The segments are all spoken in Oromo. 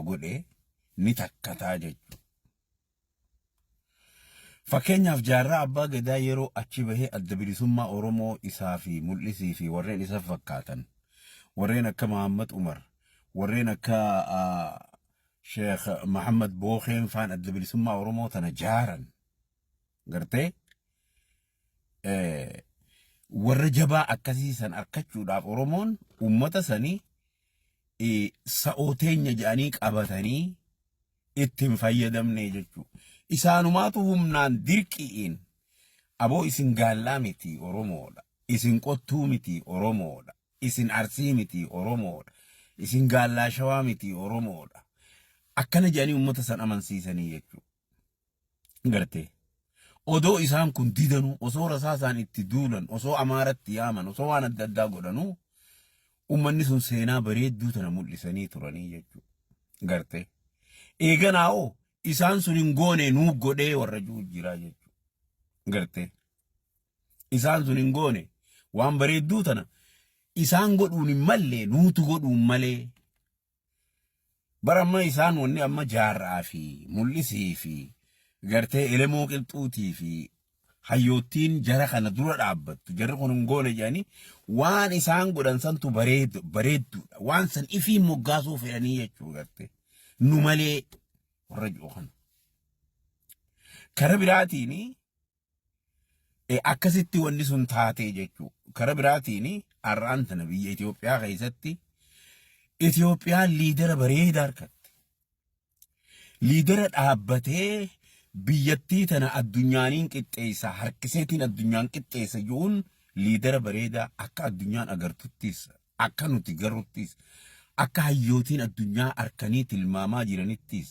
godhe ni takkataa jechuudha. Fakkeenyaaf jaarraa abbaa gadaa yeroo achi bahee adda bilisummaa Oromoo isaa fi mul'isii fi warreen isa fakkaatan warreen akka Muhammad Umar warreen akka Sheikh Muhammad Bookheen faan adda bilisummaa Oromoo tana jaaran gartee warra jabaa akkasiisan argachuudhaaf Oromoon ummata sanii sa'ooteenya jedhanii qabatanii ittiin fayyadamne jechuudha. Isaanumaatu humnaan dirqiin aboo isin gaallaa miti Oromoodha, isin qottuu miti Oromoodha, isin arsii miti Oromoodha, isin gaallaa shawaa miti Oromoodha. Akkana jedhanii ummata san amansiisanii jechuudha. Gartee odoo isaan kun didanuu osoo rasaasaan itti duulan osoo amaaratti yaaman osoo waan adda addaa godhanuu ummanni sun seenaa bareedduu tana mul'isanii turanii jechuudha. Gartee eeganaa'oo isaan sun hin goone nuu godhee warra jira jechuudha. Gartee isaan sun hin goone waan bareedduu tana isaan godhuun hin malle nuutu godhuun malee. Baramma isaan wanni amma jaarraa fi mul'isii fi gartee elemoo qilxuutii fi hayyoottiin jara kana dura dhaabbattu jarri kun hin goone jedhanii waan isaan godhan santu bareedduudha. Waan san ifiin moggaasuu fedhanii jechuudha. Gartee nu malee warra jiru kana. Kara biraatiin akkasitti wanni sun taatee jechuudha. Kara biraatiin har'aan tana biyya Itoophiyaa keessatti Itoophiyaan liidera bareedaa argatte. Liidera dhaabbatee biyyattii tana addunyaaniin qixxeessa harkiseetiin addunyaan qixxeessa jechuun liidera bareedaa akka addunyaan agartuttis akka nuti garuttis akka hayyootiin addunyaa arkanii tilmaamaa jiranittis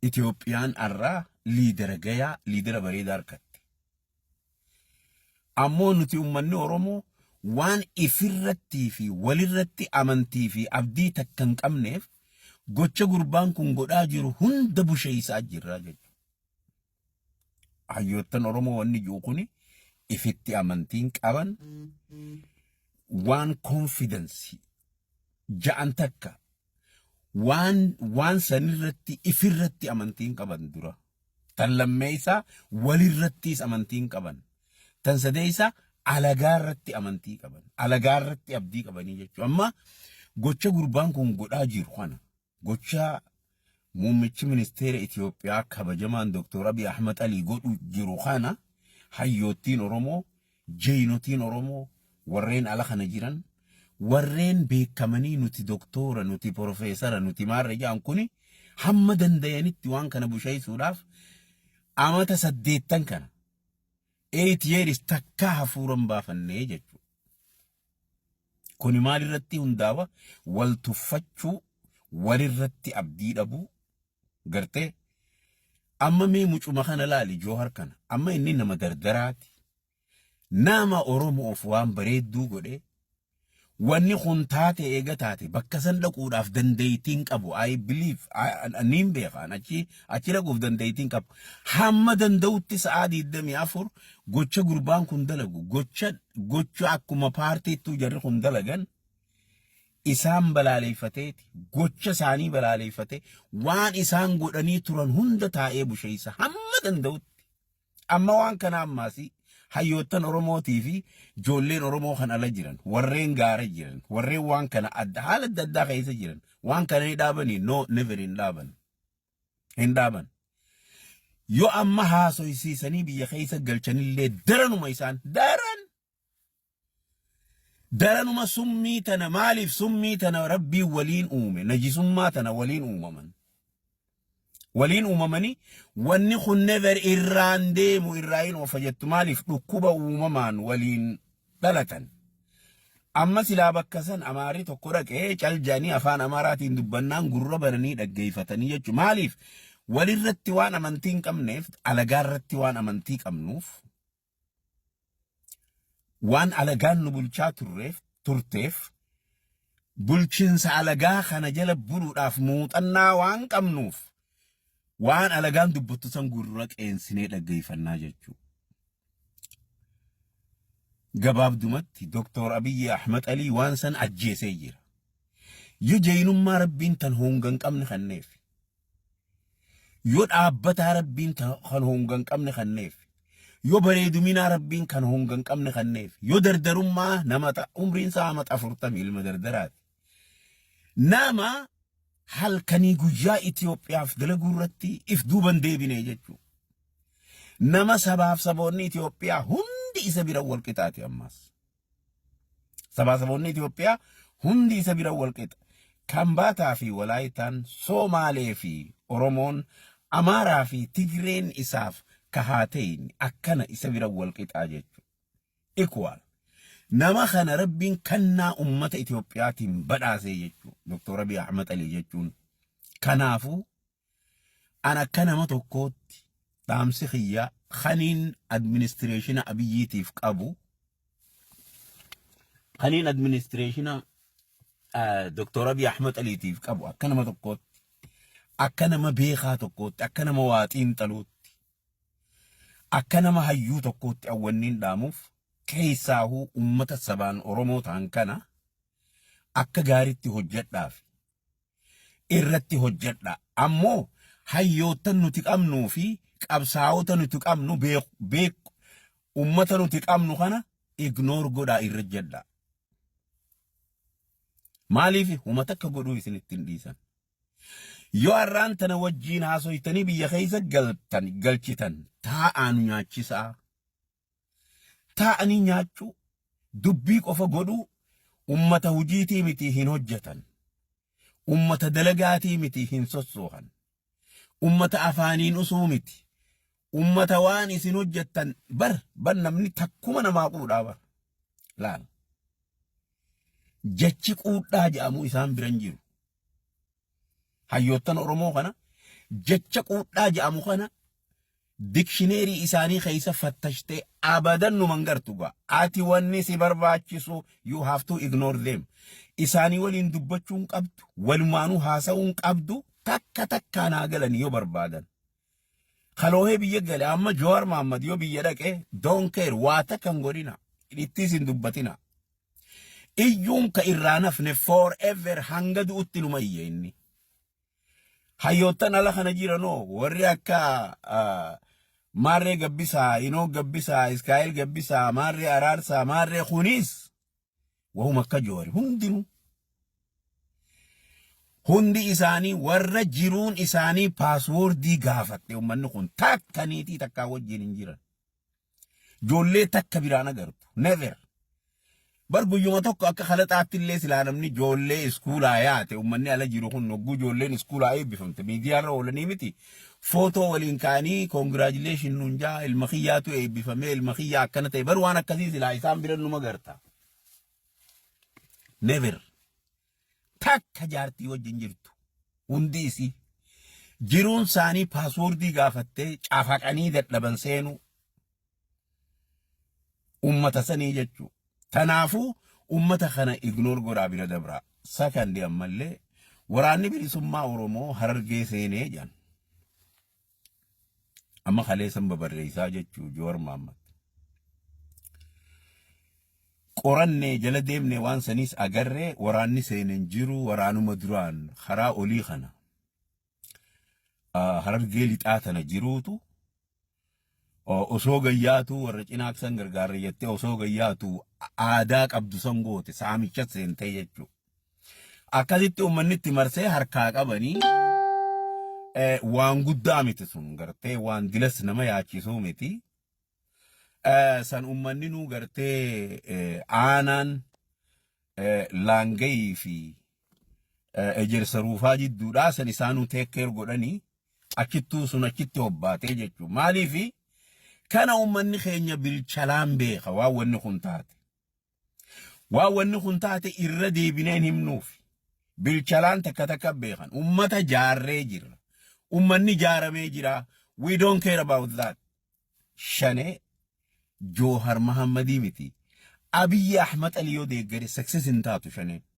Itoophiyaan har'aa liidera gayaa liidera bareedaa argatte. Ammoo nuti ummanni Oromoo waan ifirratti fi walirratti amantii fi abdii takka hin qabneef gocha gurbaan kun godhaa jiru hunda busheessaa jirra jechuudha. Hayyoottan Oromoo wanni jiru kuni ifitti amantiin qaban waan confidence ja'an takka waan sanirratti ifirratti amantiin qaban dura. Tan lammeessaa walirrattis amantiin qaban. Tan sadeessaa alagaarratti amantii qaban. Alagaarratti abdii qabanii jechuudha. Amma gocha gurbaan kun godhaa jiru kana gocha muummichi ministeera Itoophiyaa kabajamaan Dr. Abiy Ahmed Ali godhu jiru kana hayyoottiin Oromoo, jeynotiin Oromoo, warreen ala kana jiran, warreen beekamanii nuti doktora, nuti profeesara, nuti maarra ja'an kuni hamma danda'anitti waan kana busheessuudhaaf amata 8 kana 8 years takka hafuuran baafannee jechuudha. Kuni maalirratti hundaawa wal tuffachuu walirratti abdii dhabuu gartee amma mee mucuma kana laali Joohar kana amma inni nama dardaraati nama Oromoof waan bareedduu godhe wanni kun taate eega taate bakka san dhaquudhaaf dandeettiin qabu. I believe aniin beekaan achi dhaquuf dandeettiin qabu hamma danda'utti sa'aa 24 gocha gurbaan kun dalagu gocha akkuma paartiittuu jarri kun dalagan isaan balaaleffateeti gocha isaanii balaaleffatee waan isaan godhanii turan hunda taa'ee busheessa hamma danda'utti. Amma waan kana ammaasi hayyoottan Oromootii fi ijoolleen Oromoo kan ala jiran warreen gaara jiran warreen waan kana haala adda addaa keessa jiran waan kana ni dhaabanii no never hin dhaaban. Yoo amma haasoysiisanii biyya keessa galchanillee daranuma isaan daranuma summii tana maaliif summii tana rabbii waliin uume najisummaa tana waliin uumamanii wanni kun never irraan deemu irraayin ofa jettu maaliif dhukkuba uumamaan waliin dhalatan. Amma silaa bakka san amaarii tokko dhaqee caljaanii afaan amaaraatiin dubbannaan gurra bananii dhaggeeffatanii jechuudha. Maaliif walirratti waan amantii hin qabneef alagaarratti waan amantii qabnuuf waan alagaan nu bulchaa turteef bulchiinsa alagaa kana jala buluudhaaf muuxannaa waan qabnuuf waan alagaan dubbattu san gurra qeensinee dhaggeeffannaa jechuudha. Gabaabdumatti Dr. Abiy Ahmed Ali waan san ajjeesee jira. yoo jaynummaa rabbiin tan hongan qabne kanneef yoo dhaabbataa rabbiin kan hongan qabne kanneef yoo bareedumina rabbiin kan hongan qabne kanneef yoo dardarummaa nama umriin isaa amata 40 ilma dardaraati nama halkanii guyyaa Itoophiyaaf dalaguu irratti if duuban deebine jechuu nama sabaaf saboonni Itoophiyaa hundi isa bira wal qixaati ammas sabaaf saboonni Itoophiyaa hundi isa bira wal qixa Kambaataa fi Walaayitaan Somaalee fi Oromoon Amaaraa fi Tigreen isaaf kahaateen akkana isa bira wal qixaa jechuu equal nama kana rabbiin kannaa ummata Itoophiyaatiin badhaasee jechuu Dr. Abiy Ahmed Ali jechuun kanaafu ana akka nama tokkootti dhaamsi xiyyaa khaniin administreeshina Abiyyiitiif qabu khaniin administreeshina Dr. Abiy Ahmed Aliitiif qabu akka nama tokkootti akka nama beekaa tokkootti akka nama waaxiin xaluutti akka nama hayyuu tokkootti awwanniin dhaamuuf keessaahu ummata sabaan Oromoo ta'an kana akka gaariitti hojjedhaaf irratti hojjedha ammoo hayyootan nuti qabnuu fi qabsaa'ota nuti qabnu beeku ummata nuti qabnu kana ignore godhaa irra jedha maaliif ummata akka godhuu isinitti hin dhiisan yoo arraan tana wajjiin haasoytanii biyya keessa galchitan taa'aan nyaachisaa taa'anii nyaachuu dubbii qofa godhuu ummata hujiitii miti hin hojjetan ummata dalagaatii miti hin sossoohan ummata afaaniin usuu miti ummata waan isin hojjettan bar namni takkuma namaa quudhaa bar laal jechi quudhaa jedhamu isaan biran jiru hayyoottan Oromoo kana jecha quudhaa jedhamu kana dictionary isaanii keessa fattashte abadan nu mangartu ga ati wanni si barbaachisu you have to ignore them isaanii waliin dubbachuun qabdu walumaanuu haasa'uun qabdu takka takkaanaa galan yoo barbaadan kaloohee biyya gale amma Jowaar Mohammad yoo biyya dhaqe don't care waa takkan godhina ittis hin dubbatina iyyuun ka irraa nafne forever hanga du'utti numa iyya inni hayyoottan ala kana jiranoo warri akka Marree Gabbisaa, Inoo Gabbisaa, Iskaayil Gabbisaa, Marree Araarsaa, Marree Khunis wahum akka Jowaar hundi isaanii warra jiruun isaanii paaswoordii gaafatte ummanni kun takkaniitii takkaa wajjin hin jiran joollee takka biraan agartu never bar guyyuma tokko akka khalaxaatti illee silaa namni joollee iskuulaa yaate ummanni ala jiru kun nogguu joolleen iskuulaa eebbifamte miidiyaarra oolanii miti footoo waliin kaanii congratulation nuun jaa ilma kiyyaatu eebbifamee ilma kiyyaa akkana ta'e bar waan akkasii silaa isaan biran numa garta never takka jaartii wajjin jirtu hundi isii jiruun isaanii paaswoordii gaafattee caafaqanii dadhaban seenu ummata sanii jechuu tanaafu ummata kana ignore godhaa bira dabraa sakandi ammallee waraanni bilisummaa Oromoo Harargee seenee jedhan amma kaleessan babarreessaa jechuu Jowaar Mohammad qorannee jala deemne waan saniis agarree waraanni seeneen jiru waraanuma duraan karaa olii kana Harargee lixaa tana jiruutu osoo gayyaatu warra cinaaksan gargaarre jettee osoo gayyaatu aadaa qabdu sangoote saamicha seentee jechuu akkasitti ummanni itti marsee harkaa qabanii waan guddaa miti sun gartee waan dilas nama yaachisuu miti san ummanni nu gartee aanaan laangayii fi ejersa ruufaa jidduudhaa san isaanuu teekkeer godhanii achittuu sun achitti hobbaatee jechuu maaliifi kana ummanni keenya bilchalaan beeka waan wanni kun taate irra deebineen himnuuf bilchalaan takka takka beekan ummata jaarree jira ummanni jaaramee jira we don't care about that shane Jowaar Mohammadii miti Abiy Ahmed Ali yoo deeggare success hin taatu shane